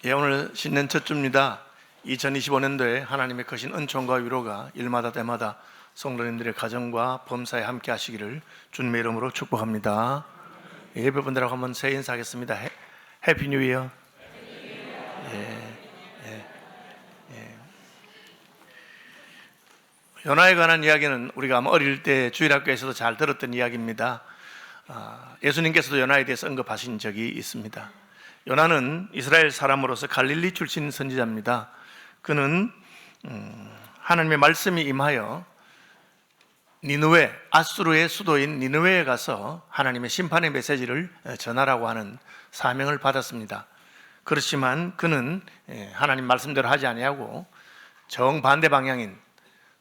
예, 오늘 신년 첫 주입니다. 2025년도에 하나님의 크신 은총과 위로가 일마다 때마다 성도님들의 가정과 범사에 함께 하시기를 주님의 이름으로 축복합니다. 예배분들하고 한번 새 인사하겠습니다. 해피 뉴 이어. 요나에 관한 이야기는 우리가 아마 어릴 때 주일학교에서도 잘 들었던 이야기입니다. 예수님께서도 요나에 대해서 언급하신 적이 있습니다. 요나는 이스라엘 사람으로서 갈릴리 출신 선지자입니다. 그는 하나님의 말씀이 임하여 니느웨, 아수르의 수도인 니느웨에 가서 하나님의 심판의 메시지를 전하라고 하는 사명을 받았습니다. 그렇지만 그는 하나님 말씀대로 하지 아니하고 정반대 방향인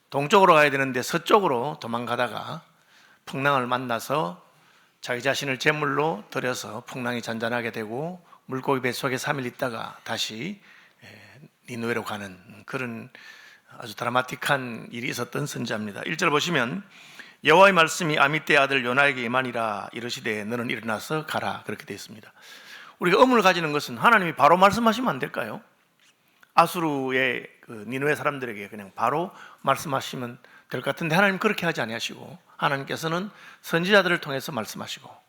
동쪽으로 가야 되는데 서쪽으로 도망가다가 풍랑을 만나서 자기 자신을 제물로 드려서 풍랑이 잔잔하게 되고 물고기 뱃속에 3일 있다가 다시 니느웨로 가는 그런 아주 드라마틱한 일이 있었던 선지자입니다. 1절 보시면 여호와의 말씀이 아미떼의 아들 요나에게 임하니라 이르시되 너는 일어나서 가라, 그렇게 되어 있습니다. 우리가 의문을 가지는 것은 하나님이 바로 말씀하시면 안 될까요? 아수르의 니느웨 사람들에게 그냥 바로 말씀하시면 될 것 같은데 하나님 그렇게 하지 아니하시고 하나님께서는 선지자들을 통해서 말씀하시고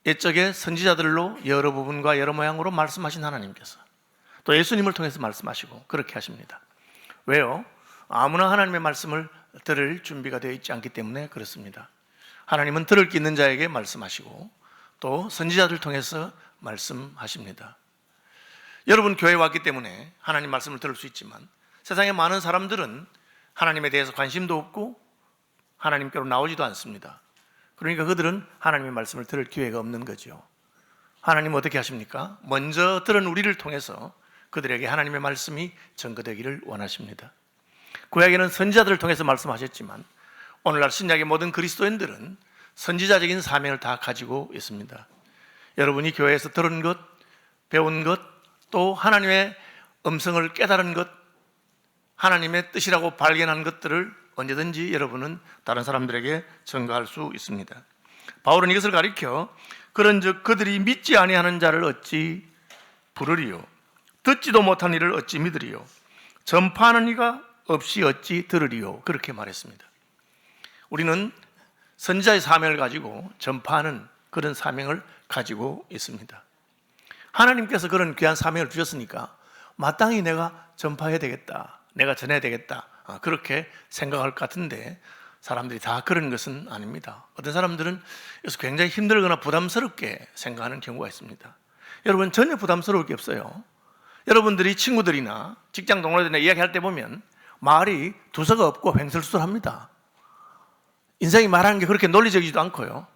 옛적에 선지자들로 여러 부분과 여러 모양으로 말씀하신 하나님께서 또 예수님을 통해서 말씀하시고 그렇게 하십니다. 왜요? 아무나 하나님의 말씀을 들을 준비가 되어 있지 않기 때문에 그렇습니다. 하나님은 들을 게 있는 자에게 말씀하시고 또 선지자들 통해서 말씀하십니다. 여러분 교회에 왔기 때문에 하나님 말씀을 들을 수 있지만 세상의 많은 사람들은 하나님에 대해서 관심도 없고 하나님께로 나오지도 않습니다. 그러니까 그들은 하나님의 말씀을 들을 기회가 없는 거죠. 하나님은 어떻게 하십니까? 먼저 들은 우리를 통해서 그들에게 하나님의 말씀이 전거되기를 원하십니다. 구약에는 선지자들을 통해서 말씀하셨지만 오늘날 신약의 모든 그리스도인들은 선지자적인 사명을 다 가지고 있습니다. 여러분이 교회에서 들은 것, 배운 것, 또 하나님의 음성을 깨달은 것, 하나님의 뜻이라고 발견한 것들을 언제든지 여러분은 다른 사람들에게 전가할 수 있습니다. 바울은 이것을 가리켜 그런즉 그들이 믿지 아니하는 자를 어찌 부르리요, 듣지도 못한 이를 어찌 믿으리요, 전파하는 이가 없이 어찌 들으리요, 그렇게 말했습니다. 우리는 선지자의 사명을 가지고 전파하는 그런 사명을 가지고 있습니다. 하나님께서 그런 귀한 사명을 주셨으니까 마땅히 내가 전파해야 되겠다, 내가 전해야 되겠다, 그렇게 생각할 것 같은데 사람들이 다 그런 것은 아닙니다. 어떤 사람들은 그래서 굉장히 힘들거나 부담스럽게 생각하는 경우가 있습니다. 여러분 전혀 부담스러울 게 없어요. 여러분들이 친구들이나 직장 동료들이나 이야기할 때 보면 말이 두서가 없고 횡설수설합니다. 인생이 말하는 게 그렇게 논리적이지도 않고요.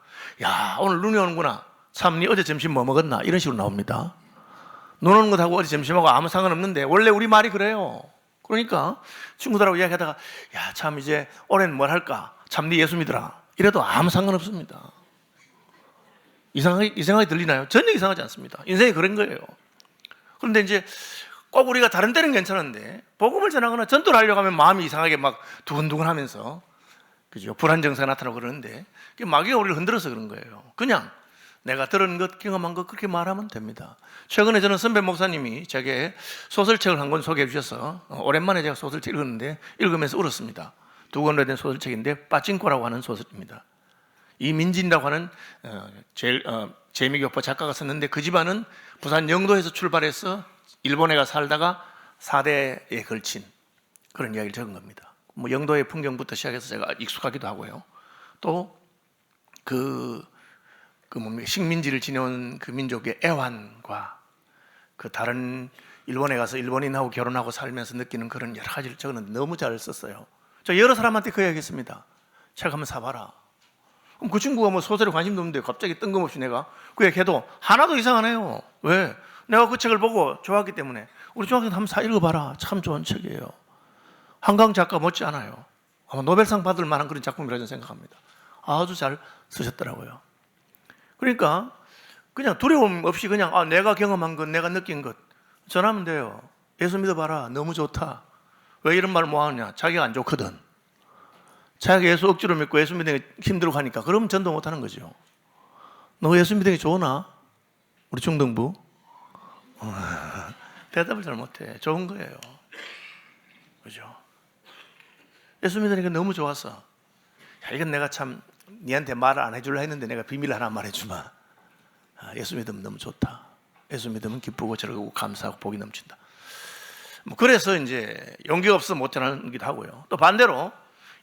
야, 오늘 눈이 오는구나, 참 니 어제 점심 뭐 먹었나, 이런 식으로 나옵니다. 눈 오는 것하고 어제 점심하고 아무 상관없는데 원래 우리 말이 그래요. 그러니까 친구들하고 이야기하다가 야, 참 이제 올해는 뭘 할까, 참 네 예수 믿으라, 이래도 아무 상관없습니다. 이상하게 들리나요? 전혀 이상하지 않습니다. 인생이 그런 거예요. 그런데 이제 꼭 우리가 다른 때는 괜찮은데 복음을 전하거나 전도를 하려고 하면 마음이 이상하게 막 두근두근 하면서, 그죠? 불안 증세가 나타나고 그러는데 마귀가 우리를 흔들어서 그런 거예요. 그냥 내가 들은 것, 경험한 것 그렇게 말하면 됩니다. 최근에 저는 선배 목사님이 제게 소설책을 한 권 소개해 주셔서 오랜만에 제가 소설책 읽었는데 읽으면서 울었습니다. 2권으로 된 소설책인데 빠찡코라고 하는 소설입니다. 이민진이라고 하는 재미교포 작가가 썼는데 그 집안은 부산 영도에서 출발해서 일본에 가 살다가 4대에 걸친 그런 이야기를 적은 겁니다. 뭐 영도의 풍경부터 시작해서 제가 익숙하기도 하고요. 또 식민지를 지내온 그 민족의 애환과 그 다른 일본에 가서 일본인하고 결혼하고 살면서 느끼는 그런 여러 가지를 적었는데 너무 잘 썼어요. 저 여러 사람한테 그 얘기했습니다. 책 한번 사봐라. 그럼 그 친구가 뭐 소설에 관심도 없는데 갑자기 뜬금없이 내가 그 얘기해도 하나도 이상하네요. 왜? 내가 그 책을 보고 좋아했기 때문에. 우리 중학생 한번 사 읽어봐라. 참 좋은 책이에요. 한강 작가 못지 않아요. 아마 노벨상 받을 만한 그런 작품이라고 저는 생각합니다. 아주 잘 쓰셨더라고요. 그러니까 그냥 두려움 없이 그냥 내가 경험한 것, 내가 느낀 것 전하면 돼요. 예수 믿어봐라, 너무 좋다. 왜 이런 말 뭐하느냐, 자기가 안 좋거든. 자기가 예수 억지로 믿고 예수 믿는 게 힘들어 하니까 그러면 전도 못하는 거죠. 너 예수 믿는 게 좋으나? 우리 중등부 대답을 잘 못해. 좋은 거예요. 그죠? 예수 믿으니까 너무 좋아서, 야, 이건 내가 참 니한테 말을 안 해주려 했는데 내가 비밀 하나 말해주마. 예수 믿으면 너무 좋다. 예수 믿으면 기쁘고 즐거우고 감사하고 복이 넘친다. 뭐 그래서 이제 용기가 없어서 못 전하기도 하고요. 또 반대로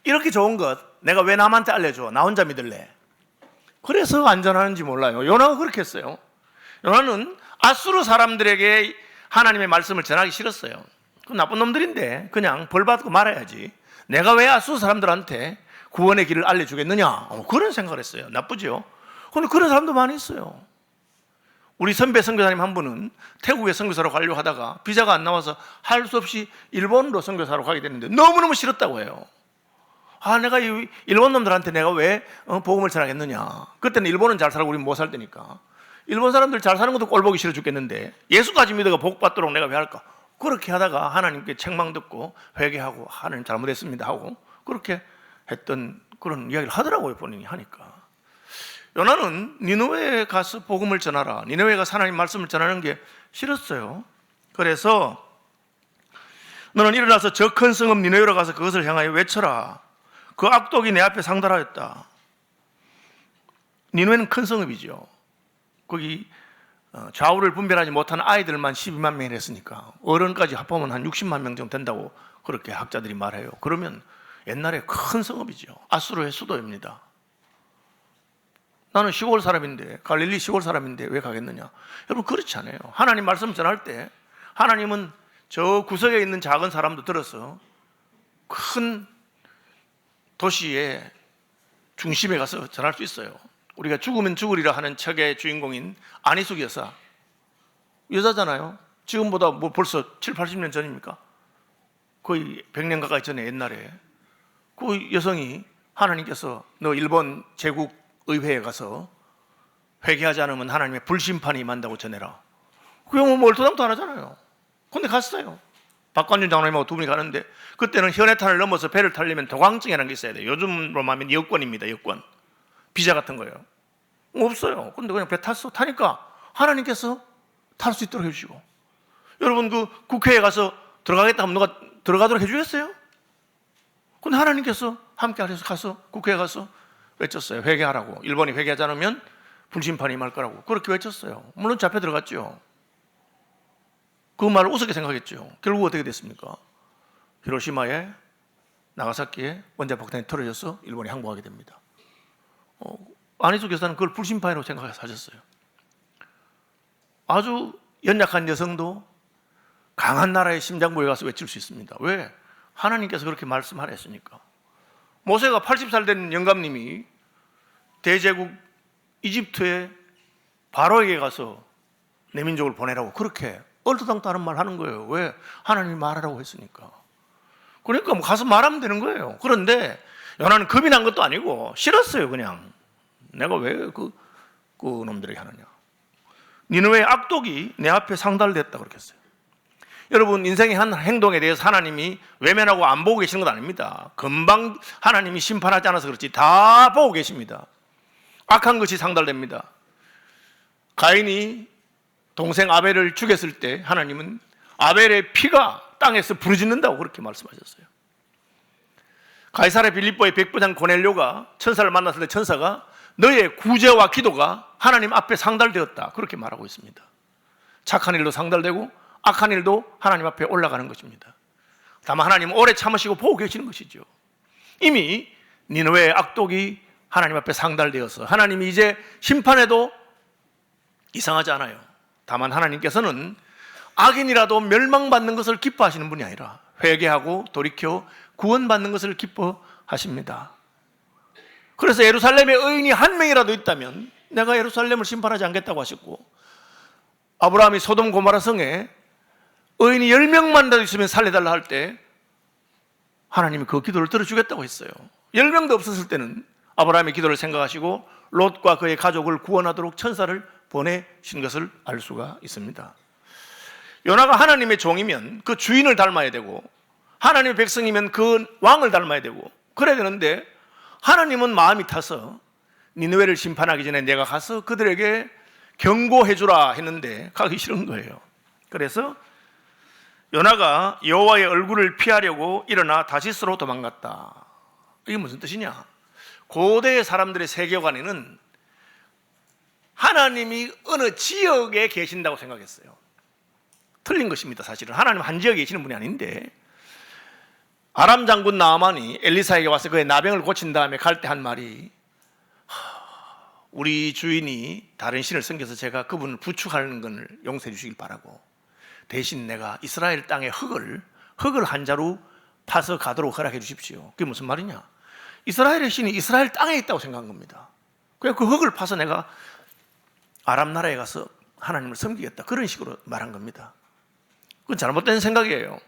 이렇게 좋은 것 내가 왜 남한테 알려줘? 나 혼자 믿을래. 그래서 안 전하는지 몰라요. 요나가 그렇게 했어요. 요나는 아수르 사람들에게 하나님의 말씀을 전하기 싫었어요. 그 나쁜 놈들인데 그냥 벌 받고 말아야지. 내가 왜 아수르 사람들한테 구원의 길을 알려주겠느냐? 그런 생각을 했어요. 나쁘죠? 근데 그런 사람도 많이 있어요. 우리 선배 선교사님 한 분은 태국에 선교사로 가려고 하다가 비자가 안 나와서 할 수 없이 일본으로 선교사로 가게 됐는데 너무너무 싫었다고 해요. 내가 이 일본 놈들한테 내가 왜 복음을 전하겠느냐. 그때는 일본은 잘 살고 우리는 못 살 때니까. 일본 사람들 잘 사는 것도 꼴보기 싫어 죽겠는데 예수까지 믿어가 복 받도록 내가 왜 할까. 그렇게 하다가 하나님께 책망 듣고 회개하고 하나님 잘못했습니다 하고 그렇게 했던 그런 이야기를 하더라고요. 본인이 하니까. 요나는 니느웨에 가서 복음을 전하라. 니느웨에 가서 하나님 말씀을 전하는 게 싫었어요. 그래서 너는 일어나서 저 큰 성읍 니느웨로 가서 그것을 향하여 외쳐라. 그 악독이 내 앞에 상달하였다. 니느웨는 큰 성읍이죠. 거기 좌우를 분별하지 못하는 아이들만 12만 명이 했으니까 어른까지 합하면 한 60만 명 정도 된다고 그렇게 학자들이 말해요. 그러면 옛날에 큰 성읍이죠. 아수르의 수도입니다. 나는 시골 사람인데, 갈릴리 시골 사람인데 왜 가겠느냐? 여러분 그렇지 않아요. 하나님 말씀 전할 때 하나님은 저 구석에 있는 작은 사람도 들어서 큰 도시의 중심에 가서 전할 수 있어요. 우리가 죽으면 죽으리라 하는 책의 주인공인 안희숙 여사, 여자잖아요. 지금보다 뭐 벌써 7, 80년 전입니까? 거의 100년 가까이 전에 옛날에 그 여성이 하나님께서 너 일본 제국 의회에 가서 회개하지 않으면 하나님의 불심판이 임한다고 전해라. 그게 뭐 얼토당토 안 하잖아요. 근데 갔어요. 박관준 장로님하고 두 분이 가는데 그때는 현해탄을 넘어서 배를 타려면 도강증이라는 게 있어야 돼요. 요즘으로 말하면 여권입니다. 여권. 비자 같은 거예요. 없어요. 근데 그냥 배 탔어. 타니까 하나님께서 탈 수 있도록 해주시고. 여러분 그 국회에 가서 들어가겠다 하면 누가 들어가도록 해주겠어요? 근데 하나님께서 함께 하셔서 가서 국회에 가서 외쳤어요. 회개하라고. 일본이 회개하지 않으면 불심판이 임할 거라고. 그렇게 외쳤어요. 물론 잡혀 들어갔죠. 그 말을 우습게 생각했죠. 결국 어떻게 됐습니까? 히로시마에 나가사키에 원자폭탄이 터져서 일본이 항복하게 됩니다. 안희숙 교사는 그걸 불심판이라고 생각해서 하셨어요. 아주 연약한 여성도 강한 나라의 심장부에 가서 외칠 수 있습니다. 왜? 하나님께서 그렇게 말씀하라 했으니까. 모세가 80살 된 영감님이 대제국 이집트에 바로에게 가서 내 민족을 보내라고 그렇게 얼토당토 하는 말 하는 거예요. 왜? 하나님이 말하라고 했으니까. 그러니까 뭐 가서 말하면 되는 거예요. 그런데 요나는 겁이 난 것도 아니고 싫었어요. 그냥 내가 왜 그 놈들에게 하느냐. 니느웨의 악독이 내 앞에 상달됐다 그렇게 했어요. 여러분 인생의 한 행동에 대해서 하나님이 외면하고 안 보고 계시는 건 아닙니다. 금방 하나님이 심판하지 않아서 그렇지 다 보고 계십니다. 악한 것이 상달됩니다. 가인이 동생 아벨을 죽였을 때 하나님은 아벨의 피가 땅에서 부르짖는다고 그렇게 말씀하셨어요. 가이사랴 빌립보의 백부장 고넬료가 천사를 만났을 때 천사가 너의 구제와 기도가 하나님 앞에 상달되었다 그렇게 말하고 있습니다. 착한 일도 상달되고 악한 일도 하나님 앞에 올라가는 것입니다. 다만 하나님은 오래 참으시고 보고 계시는 것이죠. 이미 니느웨의 악독이 하나님 앞에 상달되어서 하나님이 이제 심판해도 이상하지 않아요. 다만 하나님께서는 악인이라도 멸망받는 것을 기뻐하시는 분이 아니라 회개하고 돌이켜 구원받는 것을 기뻐하십니다. 그래서 예루살렘에 의인이 한 명이라도 있다면 내가 예루살렘을 심판하지 않겠다고 하셨고, 아브라함이 소돔 고모라 성에 의인이 10명만 있으면 살려달라 할 때 하나님이 그 기도를 들어주겠다고 했어요. 10명도 없었을 때는 아브라함의 기도를 생각하시고 롯과 그의 가족을 구원하도록 천사를 보내신 것을 알 수가 있습니다. 요나가 하나님의 종이면 그 주인을 닮아야 되고 하나님의 백성이면 그 왕을 닮아야 되고 그래야 되는데, 하나님은 마음이 타서 니느웨를 심판하기 전에 내가 가서 그들에게 경고해 주라 했는데 가기 싫은 거예요. 그래서 요나가 여호와의 얼굴을 피하려고 일어나 다시스로 도망갔다. 이게 무슨 뜻이냐? 고대 사람들의 세계관에는 하나님이 어느 지역에 계신다고 생각했어요. 틀린 것입니다. 사실은 하나님 한 지역에 계시는 분이 아닌데, 아람 장군 나아만이 엘리사에게 와서 그의 나병을 고친 다음에 갈 때 한 말이, 우리 주인이 다른 신을 섬겨서 제가 그분을 부축하는 것을 용서해 주시길 바라고, 대신 내가 이스라엘 땅의 흙을 한 자루 파서 가도록 허락해 주십시오. 그게 무슨 말이냐? 이스라엘의 신이 이스라엘 땅에 있다고 생각한 겁니다. 그래서 그 흙을 파서 내가 아람 나라에 가서 하나님을 섬기겠다, 그런 식으로 말한 겁니다. 그건 잘못된 생각이에요.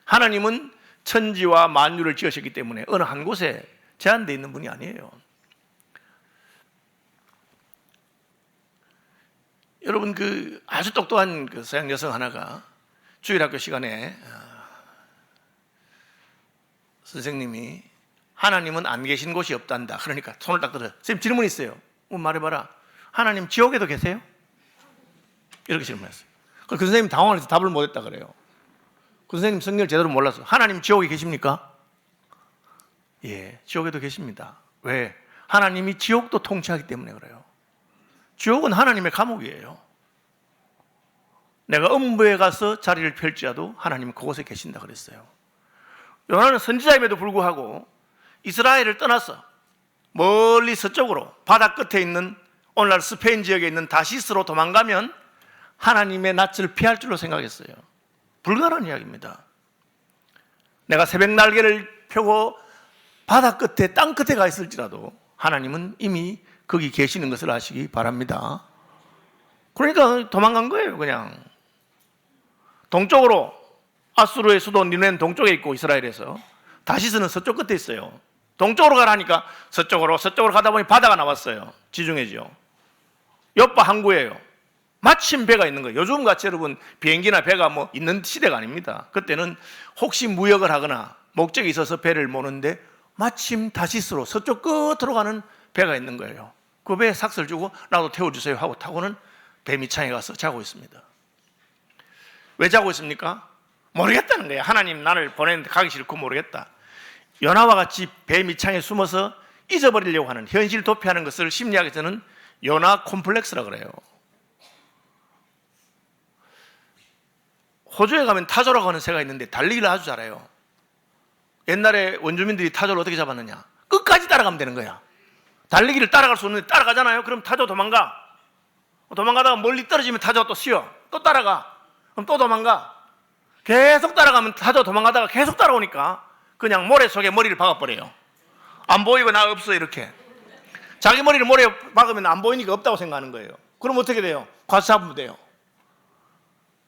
하나님은 천지와 만유를 지으셨기 때문에 어느 한 곳에 제한되어 있는 분이 아니에요. 여러분, 그 아주 똑똑한 그 서양 여성 하나가 주일학교 시간에 선생님이 하나님은 안 계신 곳이 없단다. 그러니까 손을 딱 들어, 선생님 질문이 있어요. 말해봐라. 하나님 지옥에도 계세요? 이렇게 질문했어요. 그 선생님 당황해서 답을 못했다 그래요. 그 선생님 성경을 제대로 몰라서, 하나님 지옥에 계십니까? 예, 지옥에도 계십니다. 왜? 하나님이 지옥도 통치하기 때문에 그래요. 지옥은 하나님의 감옥이에요. 내가 음부에 가서 자리를 펼지라도 하나님은 그곳에 계신다 그랬어요. 요나는 선지자임에도 불구하고 이스라엘을 떠나서 멀리 서쪽으로 바다 끝에 있는, 오늘날 스페인 지역에 있는 다시스로 도망가면 하나님의 낯을 피할 줄로 생각했어요. 불가능한 이야기입니다. 내가 새벽 날개를 펴고 바다 끝에, 땅 끝에 가 있을지라도 하나님은 이미 거기 계시는 것을 아시기 바랍니다. 그러니까 도망간 거예요. 그냥 동쪽으로, 아수르의 수도 니누에는 동쪽에 있고 이스라엘에서, 다시스는 서쪽 끝에 있어요. 동쪽으로 가라니까 서쪽으로 가다 보니 바다가 나왔어요. 지중해죠. 옆바 항구예요. 마침 배가 있는 거예요. 요즘 같이 여러분 비행기나 배가 뭐 있는 시대가 아닙니다. 그때는 혹시 무역을 하거나 목적이 있어서 배를 모는데 마침 다시스로 서쪽 끝으로 가는 배가 있는 거예요. 그 배에 삭스를 주고 나도 태워주세요 하고 타고는 배 밑창에 가서 자고 있습니다. 왜 자고 있습니까? 모르겠다는 거예요. 하나님 나를 보냈는데 가기 싫고 모르겠다. 요나와 같이 배 밑창에 숨어서 잊어버리려고 하는, 현실 도피하는 것을 심리학에서는 요나 콤플렉스라고 그래요. 호주에 가면 타조라고 하는 새가 있는데 달리기를 아주 잘해요. 옛날에 원주민들이 타조를 어떻게 잡았느냐? 끝까지 따라가면 되는 거야. 달리기를 따라갈 수 없는데 따라가잖아요. 그럼 타조 도망가. 도망가다가 멀리 떨어지면 타조가 또 쉬어. 또 따라가. 그럼 또 도망가. 계속 따라가면 타조 도망가다가 계속 따라오니까 그냥 모래 속에 머리를 박아버려요. 안 보이고 나 없어 이렇게. 자기 머리를 모래에 박으면 안 보이니까 없다고 생각하는 거예요. 그럼 어떻게 돼요? 과수 잡으면 돼요.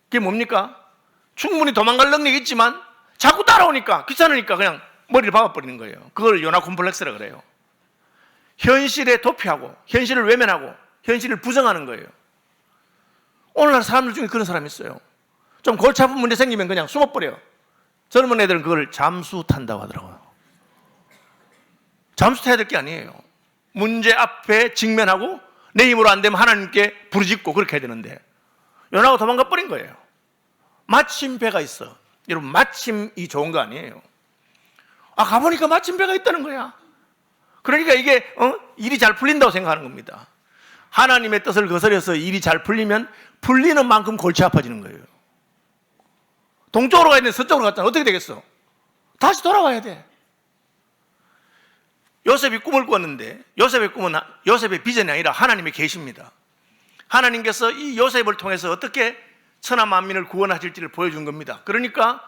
그게 뭡니까? 충분히 도망갈 능력이 있지만 자꾸 따라오니까 귀찮으니까 그냥 머리를 박아버리는 거예요. 그걸 요나 콤플렉스라고 그래요. 현실에 도피하고 현실을 외면하고 현실을 부정하는 거예요. 오늘날 사람들 중에 그런 사람이 있어요. 좀 골치 아픈 문제 생기면 그냥 숨어버려요. 젊은 애들은 그걸 잠수 탄다고 하더라고요. 잠수 타야 될 게 아니에요. 문제 앞에 직면하고 내 힘으로 안 되면 하나님께 부르짖고 그렇게 해야 되는데 요나가 도망가 버린 거예요. 마침 배가 있어. 여러분, 마침이 좋은 거 아니에요. 가보니까 마침 배가 있다는 거야. 그러니까 이게 일이 잘 풀린다고 생각하는 겁니다. 하나님의 뜻을 거스려서 일이 잘 풀리면 풀리는 만큼 골치 아파지는 거예요. 동쪽으로 가야 되는데 서쪽으로 갔잖아. 어떻게 되겠어? 다시 돌아와야 돼. 요셉이 꿈을 꿨는데 요셉의 꿈은 요셉의 비전이 아니라 하나님의 계시입니다. 하나님께서 이 요셉을 통해서 어떻게 천하 만민을 구원하실지를 보여준 겁니다. 그러니까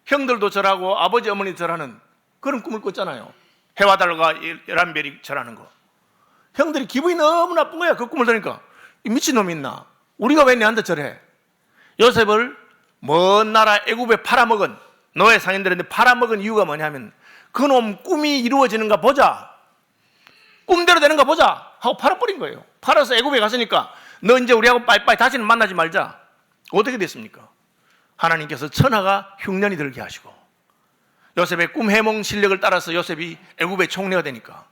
형들도 절하고 아버지 어머니 절하는 그런 꿈을 꿨잖아요. 해와 달과 열한 별이 절하는 거. 형들이 기분이 너무 나쁜 거야. 그 꿈을 들으니까 이 미친놈이 있나? 우리가 왜 내한테 절해? 요셉을 먼 나라 애굽에 팔아먹은 노예 상인들한테 팔아먹은 이유가 뭐냐면 그놈 꿈이 이루어지는가 보자, 꿈대로 되는가 보자 하고 팔아버린 거예요. 팔아서 애굽에 갔으니까 너 이제 우리하고 빠이빠이 다시는 만나지 말자. 어떻게 됐습니까? 하나님께서 천하가 흉년이 들게 하시고 요셉의 꿈 해몽 실력을 따라서 요셉이 애굽의 총리가 되니까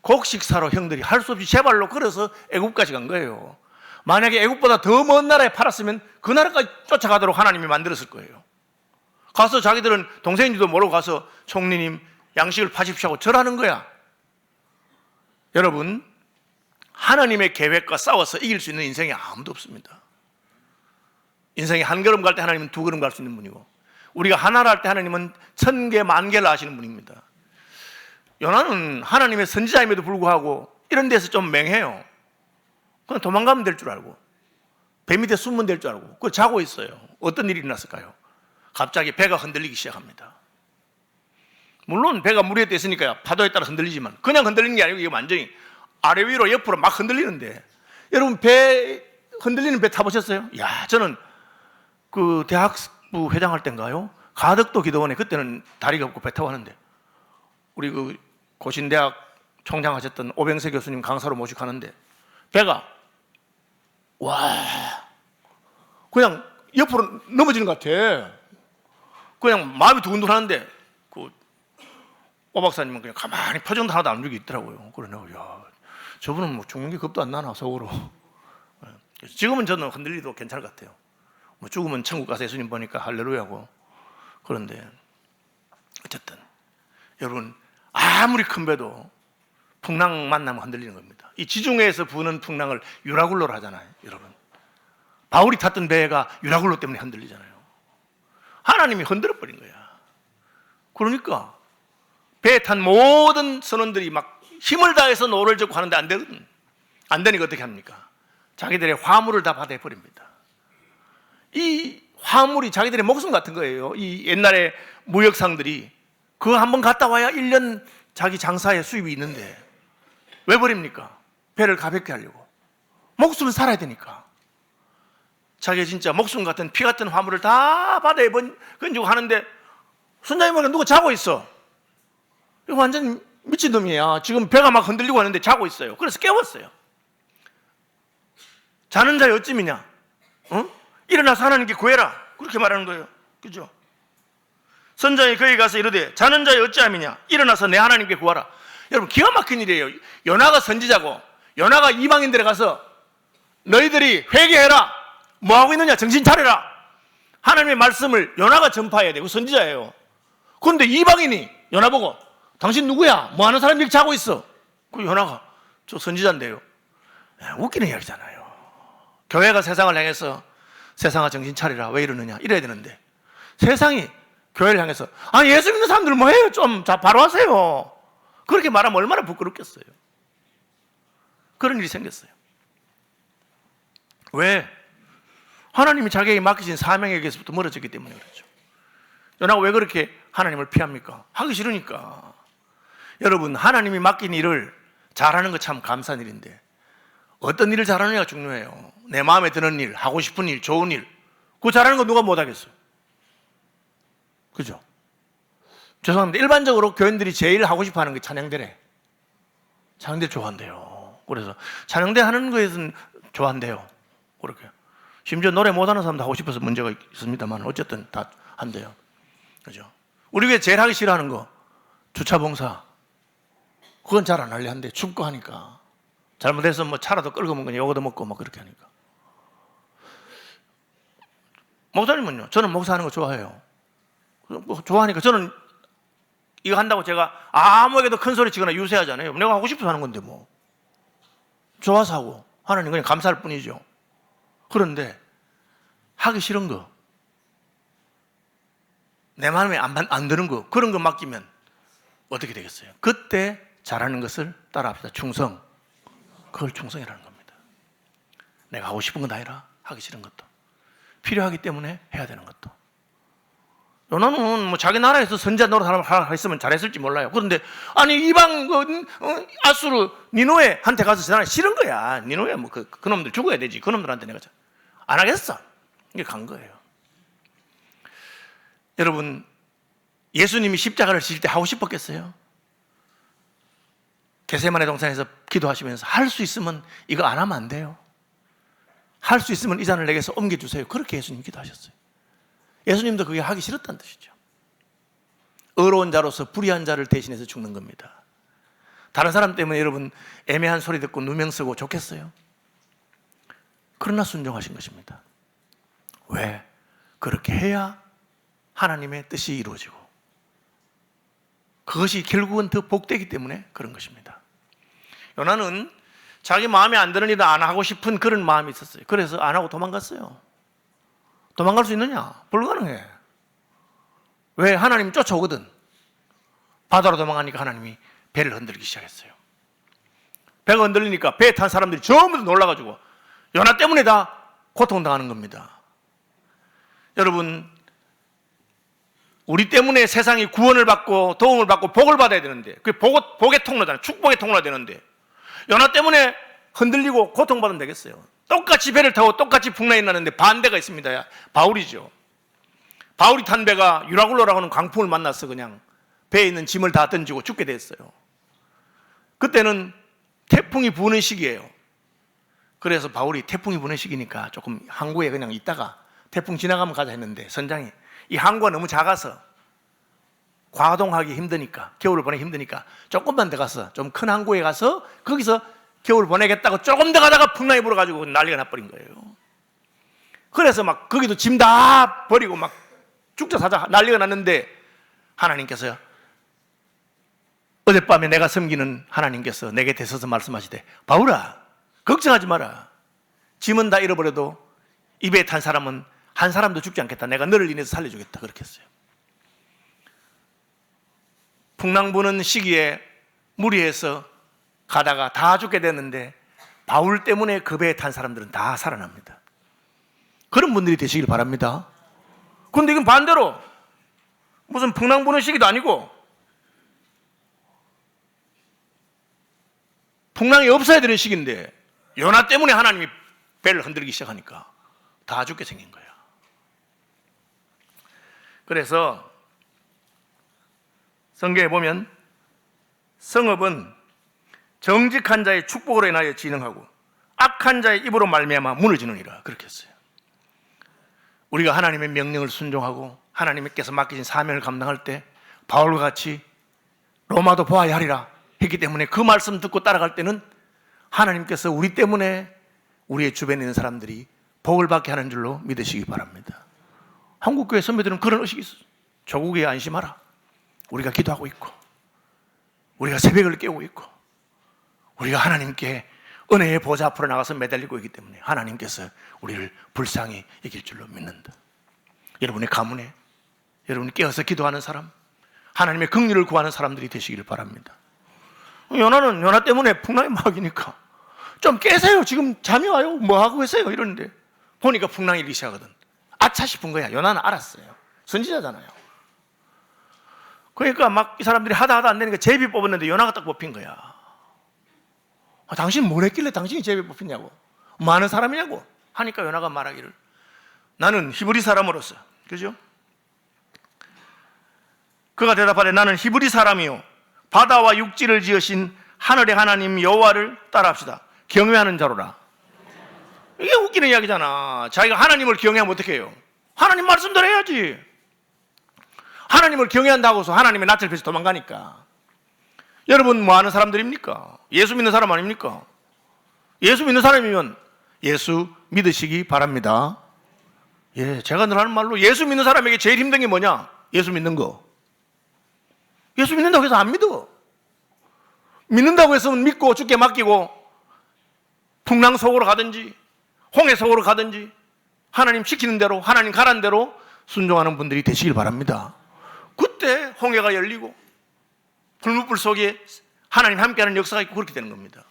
곡식사로 형들이 할 수 없이 제발로 걸어서 애굽까지 간 거예요. 만약에 애국보다 더 먼 나라에 팔았으면 그 나라까지 쫓아가도록 하나님이 만들었을 거예요. 가서 자기들은 동생인지도 모르고 가서 총리님 양식을 파십시오 하고 절하는 거야. 여러분, 하나님의 계획과 싸워서 이길 수 있는 인생이 아무도 없습니다. 인생이 한 걸음 갈 때 하나님은 두 걸음 갈 수 있는 분이고, 우리가 하나를 할 때 하나님은 1000개, 10,000개를 아시는 분입니다. 요나는 하나님의 선지자임에도 불구하고 이런 데서 좀 맹해요. 그냥 도망가면 될 줄 알고, 배 밑에 숨으면 될 줄 알고, 그걸 자고 있어요. 어떤 일이 일어났을까요? 갑자기 배가 흔들리기 시작합니다. 물론 배가 물 위에 떠 있으니까 파도에 따라 흔들리지만, 그냥 흔들리는 게 아니고 이게 완전히 아래 위로 옆으로 막 흔들리는데, 여러분 배 흔들리는 배 타보셨어요? 야, 저는 그 대학부 회장할 때인가요? 가덕도 기도원에, 그때는 다리가 없고 배 타고 하는데, 우리 그 고신대학 총장 하셨던 오병세 교수님 강사로 모시고 가는데, 배가 와 그냥 옆으로 넘어지는 것 같아. 그냥 마음이 두근두근하는데 그 오 박사님은 그냥 가만히 표정도 하나도 안 주고 있더라고요. 그러네. 야, 저분은 뭐 죽는 게 겁도 안 나나 속으로. 지금은 저는 흔들리도 괜찮을 것 같아요. 뭐 죽으면 천국 가서 예수님 보니까 할렐루야고. 그런데 어쨌든 여러분, 아무리 큰 배도 풍랑 만나면 흔들리는 겁니다. 이 지중해에서 부는 풍랑을 유라굴로로 하잖아요. 여러분, 바울이 탔던 배가 유라굴로 때문에 흔들리잖아요. 하나님이 흔들어 버린 거야. 그러니까 배에 탄 모든 선원들이 막 힘을 다해서 노를 젓고 하는데 안 되거든. 안 되니까 어떻게 합니까? 자기들의 화물을 다 받아 버립니다. 이 화물이 자기들의 목숨 같은 거예요. 이 옛날에 무역상들이 그거 한번 갔다 와야 1년 자기 장사의 수입이 있는데 왜 버립니까? 배를 가볍게 하려고. 목숨을 살아야 되니까. 자기 진짜 목숨 같은 피 같은 화물을 다 바다에 건지고 하는데, 선장님 보니까 누가 자고 있어. 이거 완전 미친놈이야. 지금 배가 막 흔들리고 하는데 자고 있어요. 그래서 깨웠어요. 자는 자의 어찌미냐? 일어나서 하나님께 구해라. 그렇게 말하는 거예요. 그죠? 선장이 거기 가서 이르되 자는 자의 어찌함이냐? 일어나서 내 하나님께 구하라. 여러분, 기가 막힌 일이에요. 요나가 선지자고, 요나가 이방인들에 가서 너희들이 회개해라. 뭐 하고 있느냐? 정신 차려라. 하나님의 말씀을 요나가 전파해야 되고, 선지자예요. 그런데 이방인이 요나 보고 당신 누구야? 뭐 하는 사람이 이렇게 자고 있어? 그 요나가 저 선지자인데요. 웃기는 이야기잖아요. 교회가 세상을 향해서 세상아 정신 차리라. 왜 이러느냐? 이래야 되는데 세상이 교회를 향해서 아니 예수 믿는 사람들 뭐 해요? 좀 자 바로 하세요. 그렇게 말하면 얼마나 부끄럽겠어요. 그런 일이 생겼어요. 왜? 하나님이 자기에게 맡기신 사명에게서부터 멀어졌기 때문에 그렇죠. 요나가 왜 그렇게 하나님을 피합니까? 하기 싫으니까. 여러분, 하나님이 맡긴 일을 잘하는 거 참 감사한 일인데 어떤 일을 잘하느냐가 중요해요. 내 마음에 드는 일, 하고 싶은 일, 좋은 일, 그거 잘하는 거 누가 못하겠어요? 그죠? 죄송합니다. 일반적으로 교인들이 제일 하고 싶어 하는 게 찬양대래. 찬양대 좋아한대요. 그래서 찬양대 하는 거에서는 좋아한대요. 그렇게. 심지어 노래 못하는 사람도 하고 싶어서 문제가 있습니다만 어쨌든 다 한대요. 그죠? 우리 교회 제일 하기 싫어하는 거 주차 봉사. 그건 잘 안 하려 한대. 춥고 하니까. 잘못해서 뭐 차라도 끌고 먹고 요거도 먹고 막 그렇게 하니까. 목사님은요? 저는 목사하는 거 좋아해요. 좋아하니까 저는 이거 한다고 제가 아무에게도 큰 소리 치거나 유세하잖아요. 내가 하고 싶어서 하는 건데 뭐. 좋아서 하고 하나님 그냥 감사할 뿐이죠. 그런데 하기 싫은 거, 내 마음에 안 드는 거, 그런 거 맡기면 어떻게 되겠어요? 그때 잘하는 것을 따라합시다. 충성. 그걸 충성이라는 겁니다. 내가 하고 싶은 건 아니라 하기 싫은 것도 필요하기 때문에 해야 되는 것도. 요나는 뭐 자기 나라에서 선지자 노릇 하나 했으면 잘했을지 몰라요. 그런데 아니 이방 아수르 니누에한테 가서 전화 싫은 거야. 니누에 뭐 그놈들 죽어야 되지. 그놈들한테 내가 안 하겠어. 이게 간 거예요. 여러분, 예수님이 십자가를 지실 때 하고 싶었겠어요? 겟세마네 동산에서 기도하시면서 할 수 있으면 이거 안 하면 안 돼요. 할 수 있으면 이 잔을 내게서 옮겨주세요. 그렇게 예수님 기도하셨어요. 예수님도 그게 하기 싫었다는 뜻이죠. 의로운 자로서 불의한 자를 대신해서 죽는 겁니다. 다른 사람 때문에 여러분 애매한 소리 듣고 누명 쓰고 좋겠어요? 그러나 순종하신 것입니다. 왜? 그렇게 해야 하나님의 뜻이 이루어지고 그것이 결국은 더 복되기 때문에 그런 것입니다. 요나는 자기 마음에 안 드는 일을 안 하고 싶은 그런 마음이 있었어요. 그래서 안 하고 도망갔어요. 도망갈 수 있느냐? 불가능해. 왜? 하나님이 쫓아오거든. 바다로 도망가니까 하나님이 배를 흔들기 시작했어요. 배가 흔들리니까 배에 탄 사람들이 전부 다 놀라가지고 요나 때문에 다 고통당하는 겁니다. 여러분, 우리 때문에 세상이 구원을 받고 도움을 받고 복을 받아야 되는데 그게 복의 통로잖아요. 축복의 통로가 되는데 요나 때문에 흔들리고 고통받으면 되겠어요. 똑같이 배를 타고 똑같이 풍랑이 나는데 반대가 있습니다. 바울이죠. 바울이 탄 배가 유라굴로라고 하는 광풍을 만나서 그냥 배에 있는 짐을 다 던지고 죽게 됐어요. 그때는 태풍이 부는 시기예요. 그래서 바울이 태풍이 부는 시기니까 조금 항구에 그냥 있다가 태풍 지나가면 가자 했는데 선장이 이 항구가 너무 작아서 과동하기 힘드니까 겨울을 보내기 힘드니까 조금만 더 가서 좀 큰 항구에 가서 거기서 겨울 보내겠다고 조금 더 가다가 풍랑이 불어가지고 난리가 나버린 거예요. 그래서 막 거기도 짐 다 버리고 막 죽자 사자 난리가 났는데 하나님께서 어젯밤에 내가 섬기는 하나님께서 내게 대서서 말씀하시되 바울아 걱정하지 마라. 짐은 다 잃어버려도 이 배에 탄 사람은 한 사람도 죽지 않겠다. 내가 너를 인해서 살려주겠다. 그렇게 했어요. 풍랑 부는 시기에 무리해서 가다가 다 죽게 됐는데 바울 때문에 그 배에 탄 사람들은 다 살아납니다. 그런 분들이 되시길 바랍니다. 그런데 이건 반대로 무슨 풍랑 부는 시기도 아니고 풍랑이 없어야 되는 시기인데 요나 때문에 하나님이 배를 흔들기 시작하니까 다 죽게 생긴 거예요. 그래서 성경에 보면 성읍은 정직한 자의 축복으로 인하여 진흥하고 악한 자의 입으로 말미암아 무너지느니라 그렇게 했어요. 우리가 하나님의 명령을 순종하고 하나님께서 맡기신 사명을 감당할 때 바울과 같이 로마도 보아야 하리라 했기 때문에 그 말씀 듣고 따라갈 때는 하나님께서 우리 때문에 우리의 주변에 있는 사람들이 복을 받게 하는 줄로 믿으시기 바랍니다. 한국교회 선배들은 그런 의식이 있어요. 조국에 안심하라. 우리가 기도하고 있고 우리가 새벽을 깨우고 있고 우리가 하나님께 은혜의 보좌 앞으로 나가서 매달리고 있기 때문에 하나님께서 우리를 불쌍히 여길 줄로 믿는다. 여러분의 가문에 여러분이 깨어서 기도하는 사람, 하나님의 긍휼을 구하는 사람들이 되시기를 바랍니다. 요나는 요나 때문에 풍랑이 막이니까 좀 깨세요. 지금 잠이 와요. 뭐 하고 계세요? 이러는데 보니까 풍랑이 일기 시작하거든. 아차 싶은 거야. 요나는 알았어요. 선지자잖아요. 그러니까 막 이 사람들이 하다 안 되니까 제비 뽑았는데 요나가 딱 뽑힌 거야. 당신 뭘 했길래 당신이 제비 뽑혔냐고, 많은 사람이냐고 하니까 요나가 말하기를 나는 히브리 사람으로서, 그죠? 그가 대답하되 나는 히브리 사람이요 바다와 육지를 지으신 하늘의 하나님 여호와를 따라합시다. 경외하는 자로라. 이게 웃기는 이야기잖아. 자기가 하나님을 경외하면 어떻게 해요? 하나님 말씀대로 해야지. 하나님을 경외한다고 해서 하나님의 낯을 펴서 도망가니까. 여러분 뭐 하는 사람들입니까? 예수 믿는 사람 아닙니까? 예수 믿는 사람이면 예수 믿으시기 바랍니다. 예, 제가 늘 하는 말로 예수 믿는 사람에게 제일 힘든 게 뭐냐? 예수 믿는 거. 예수 믿는다고 해서 안 믿어. 믿는다고 해서 믿고 죽게 맡기고 풍랑 속으로 가든지 홍해 속으로 가든지 하나님 시키는 대로 하나님 가라는 대로 순종하는 분들이 되시길 바랍니다. 그때 홍해가 열리고 불무불 속에 하나님 함께하는 역사가 있고 그렇게 되는 겁니다.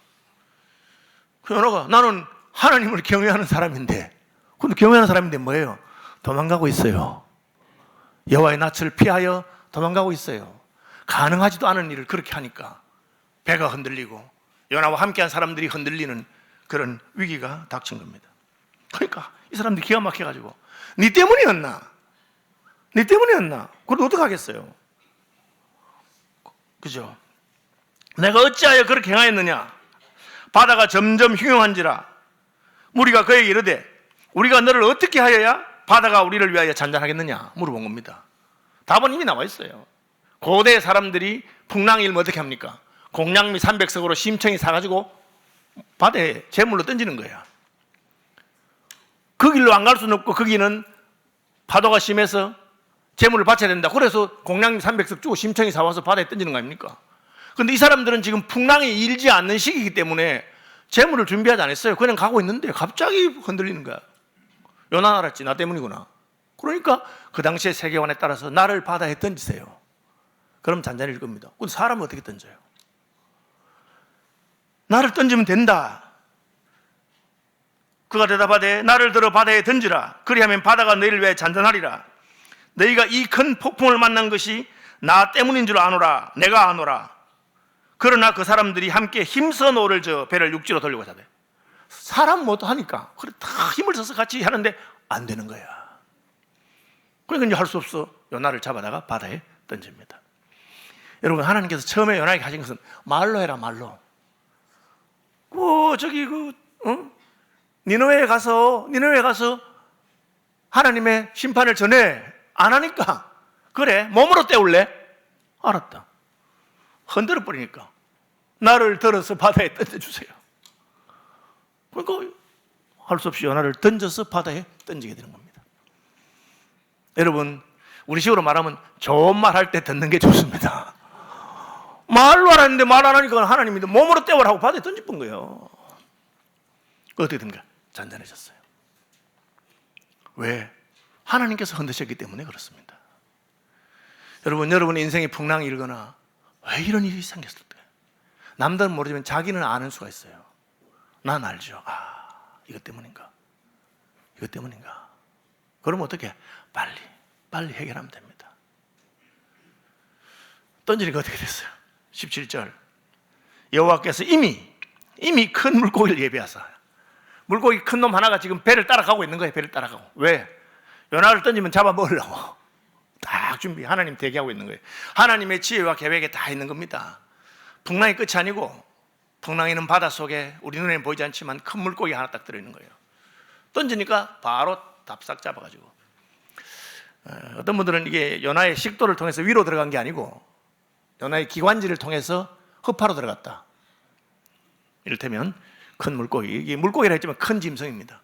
그 요나가 나는 하나님을 경외하는 사람인데, 근데 경외하는 사람인데 뭐예요? 도망가고 있어요. 여호와의 낯을 피하여 도망가고 있어요. 가능하지도 않은 일을 그렇게 하니까 배가 흔들리고 요나와 함께한 사람들이 흔들리는 그런 위기가 닥친 겁니다. 그러니까 이 사람들이 기가 막혀가지고 네 때문이었나? 네 때문이었나? 그래도 어떡하겠어요? 그죠? 내가 어찌하여 그렇게 행하였느냐? 바다가 점점 흉흉한지라 무리가 그에게 이르되 우리가 너를 어떻게 하여야 바다가 우리를 위하여 잔잔하겠느냐? 물어본 겁니다. 답은 이미 나와 있어요. 고대 사람들이 풍랑 일면 어떻게 합니까? 공량미 300석으로 심청이 사가지고 바다에 재물로 던지는 거야. 그 길로 안 갈 수는 없고 거기는 파도가 심해서 재물을 바쳐야 된다. 그래서 공량님 300석 주고 심청이 사와서 바다에 던지는 거 아닙니까? 그런데 이 사람들은 지금 풍랑이 일지 않는 시기이기 때문에 재물을 준비하지 않았어요. 그냥 가고 있는데 갑자기 흔들리는 거야. 요나 알았지, 나 때문이구나. 그러니까 그 당시의 세계관에 따라서 나를 바다에 던지세요. 그럼 잔잔해질 겁니다. 근데 사람은 어떻게 던져요? 나를 던지면 된다. 그가 대답하되 나를 들어 바다에 던지라. 그리하면 바다가 너희를 위해 잔잔하리라. 너희가 이 큰 폭풍을 만난 것이 나 때문인 줄 아노라. 내가 아노라. 그러나 그 사람들이 함께 힘써 노를 저 배를 육지로 돌리고 자대. 사람 못 하니까 그래 다 힘을 써서 같이 하는데 안 되는 거야. 그러니까 이제 할 수 없어. 요나를 잡아다가 바다에 던집니다. 여러분, 하나님께서 처음에 요나에게 하신 것은 말로 해라, 말로. 니느웨에 가서 하나님의 심판을 전해. 안 하니까 그래 몸으로 때울래? 알았다. 흔들어 버리니까 나를 들어서 바다에 던져주세요. 그러니까 할 수 없이 요나를 던져서 바다에 던지게 되는 겁니다. 여러분, 우리 식으로 말하면 좋은 말 할 때 듣는 게 좋습니다. 말로 하라는데 말 안 하니까 하나님이 몸으로 때우라고 바다에 던져본 거예요. 어떻게 됩니까? 잔잔해졌어요. 왜? 하나님께서 흔드셨기 때문에 그렇습니다. 여러분의 인생에 풍랑이 일거나 왜 이런 일이 생겼을까? 남들은 모르지만 자기는 아는 수가 있어요. 난 알죠. 이것 때문인가? 그럼 어떻게? 빨리 해결하면 됩니다. 던지니까 어떻게 됐어요? 17절. 여호와께서 이미 큰 물고기를 예비하사, 물고기 큰 놈 하나가 지금 배를 따라가고 있는 거예요. 배를 따라가고. 왜? 요나를 던지면 잡아 먹으려고 딱 하나님 대기하고 있는 거예요. 하나님의 지혜와 계획에 다 있는 겁니다. 풍랑이 끝이 아니고, 풍랑이는 바닷속에 우리 눈에는 보이지 않지만 큰 물고기 하나 딱 들어있는 거예요. 던지니까 바로 답싹 잡아가지고. 어떤 분들은 이게 요나의 식도를 통해서 위로 들어간 게 아니고 요나의 기관지를 통해서 허파로 들어갔다. 이를테면 큰 물고기, 이게 물고기라 했지만 큰 짐승입니다.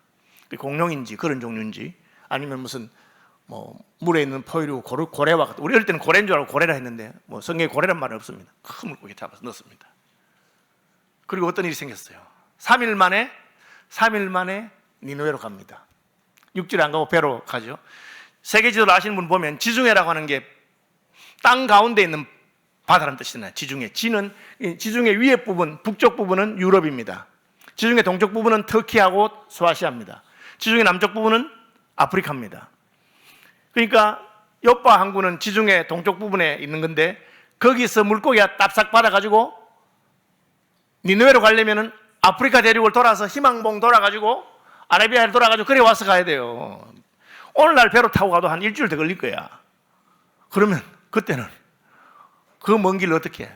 공룡인지 그런 종류인지 아니면 무슨 물에 있는 포유류 고래와 같은, 우리 어릴 때는 고래인 줄 알고 고래라 했는데 성경에 고래란 말은 없습니다. 큰 물고기 잡아서 넣었습니다. 그리고 어떤 일이 생겼어요. 3일 만에 니느웨로 갑니다. 육지를 안 가고 배로 가죠. 세계 지도를 아시는 분 보면 지중해라고 하는 게 땅 가운데 있는 바다라는 뜻이잖아요. 지중해 위에 부분, 북쪽 부분은 유럽입니다. 지중해 동쪽 부분은 터키하고 소아시아입니다. 지중해 남쪽 부분은 아프리카입니다. 그러니까 요파 항구는 지중해 동쪽 부분에 있는 건데 거기서 물고기가 딱 받아가지고 니느웨로 가려면은 아프리카 대륙을 돌아서 희망봉 돌아가지고 아라비아를 돌아가지고 그래 와서 가야 돼요. 오늘날 배로 타고 가도 한 일주일 더 걸릴 거야. 그러면 그때는 그 먼 길을 어떻게 해?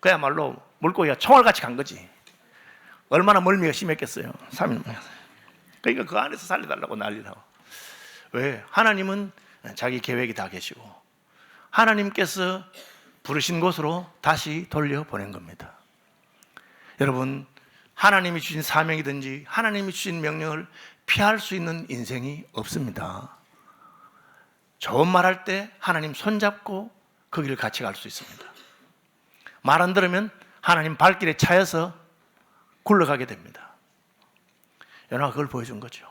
그야말로 물고기가 총알같이 간 거지. 얼마나 멀미가 심했겠어요. 3일 만에. 그러니까 그 안에서 살려달라고 난리라고. 왜? 하나님은 자기 계획이 다 계시고 하나님께서 부르신 곳으로 다시 돌려보낸 겁니다. 여러분, 하나님이 주신 사명이든지 하나님이 주신 명령을 피할 수 있는 인생이 없습니다. 좋은 말 할 때 하나님 손잡고 그 길을 같이 갈 수 있습니다. 말 안 들으면 하나님 발길에 차여서 굴러가게 됩니다. 요나가 그걸 보여준 거죠.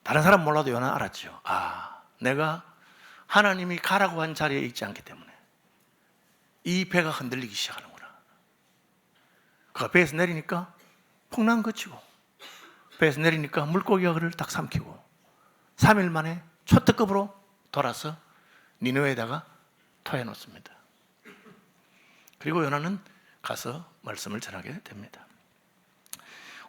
다른 사람 몰라도 요나 알았죠. 내가 하나님이 가라고 한 자리에 있지 않기 때문에 이 배가 흔들리기 시작하는구나. 그가 배에서 내리니까 풍랑 그치고, 배에서 내리니까 물고기가 그를 딱 삼키고 3일 만에 초특급으로 돌아서 니느웨에다가 토해놓습니다. 그리고 요나는 가서 말씀을 전하게 됩니다.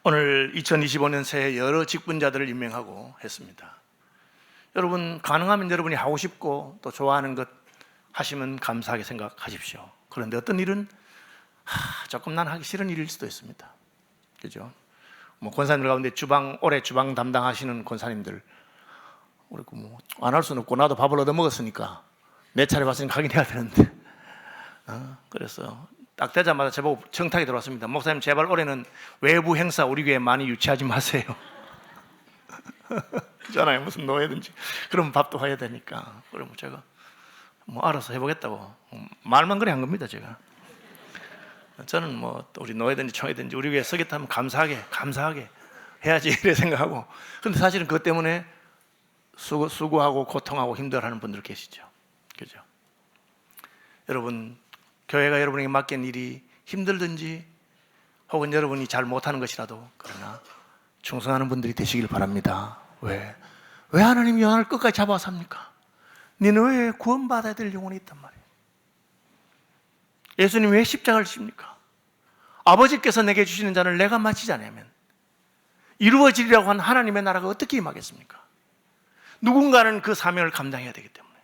오늘 2025년 새해 여러 직분자들을 임명하고 했습니다. 여러분, 가능하면 여러분이 하고 싶고 또 좋아하는 것 하시면 감사하게 생각하십시오. 그런데 어떤 일은 조금 난 하기 싫은 일일 수도 있습니다. 그죠? 권사님들 가운데 올해 주방 담당하시는 권사님들, 그리고 안 할 수는 없고 나도 밥을 얻어 먹었으니까 내 차례 왔으니까 하긴 해야 되는데, 그래서 딱 되자마자 제보고 청탁이 들어왔습니다. 목사님, 제발 올해는 외부 행사 우리 교회 많이 유치하지 마세요. 있잖아요. 무슨 노예든지. 그럼 밥도 해야 되니까. 그러면 제가 뭐 알아서 해보겠다고 말만 그래 한 겁니다. 제가. 저는 뭐 우리 노예든지 총회든지 우리 위해 서겠다면 감사하게 해야지 이래 생각하고. 근데 사실은 그것 때문에 수고하고 고통하고 힘들어하는 분들 계시죠. 그죠? 여러분, 교회가 여러분에게 맡긴 일이 힘들든지 혹은 여러분이 잘 못하는 것이라도 그러나 충성하는 분들이 되시길 바랍니다. 왜 하나님이 영혼을 끝까지 잡아서 합니까? 니느웨에 구원받아야 될 영혼이 있단 말이에요. 예수님이 왜 십자가를 지십니까? 아버지께서 내게 주시는 자를 내가 마치지 않으면 이루어지리라고 한 하나님의 나라가 어떻게 임하겠습니까? 누군가는 그 사명을 감당해야 되기 때문에,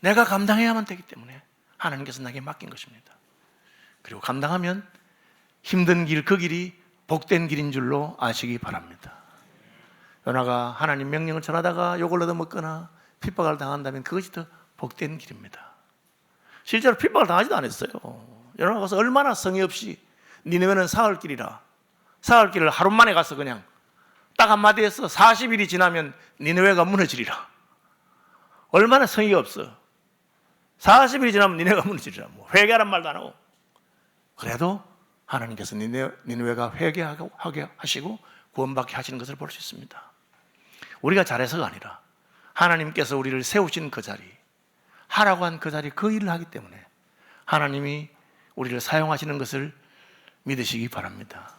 내가 감당해야만 되기 때문에 하나님께서 나에게 맡긴 것입니다. 그리고 감당하면 힘든 길, 그 길이 복된 길인 줄로 아시기 바랍니다. 요나가 하나님 명령을 전하다가 욕을 얻어먹거나 핍박을 당한다면 그것이 더 복된 길입니다. 실제로 핍박을 당하지도 않았어요. 요나가 가서 얼마나 성의 없이 니느웨는 사흘 길을 하루 만에 가서 그냥 딱 한마디 해서 40일이 지나면 니느웨가 무너지리라. 얼마나 성의가 없어. 40일이 지나면 니느웨가 무너지리라. 뭐 회개하란 말도 안 하고. 그래도 하나님께서 니느웨가 회개하게 하시고 구원받게 하시는 것을 볼 수 있습니다. 우리가 잘해서가 아니라 하나님께서 우리를 세우신 그 자리, 하라고 한 그 자리, 그 일을 하기 때문에 하나님이 우리를 사용하시는 것을 믿으시기 바랍니다.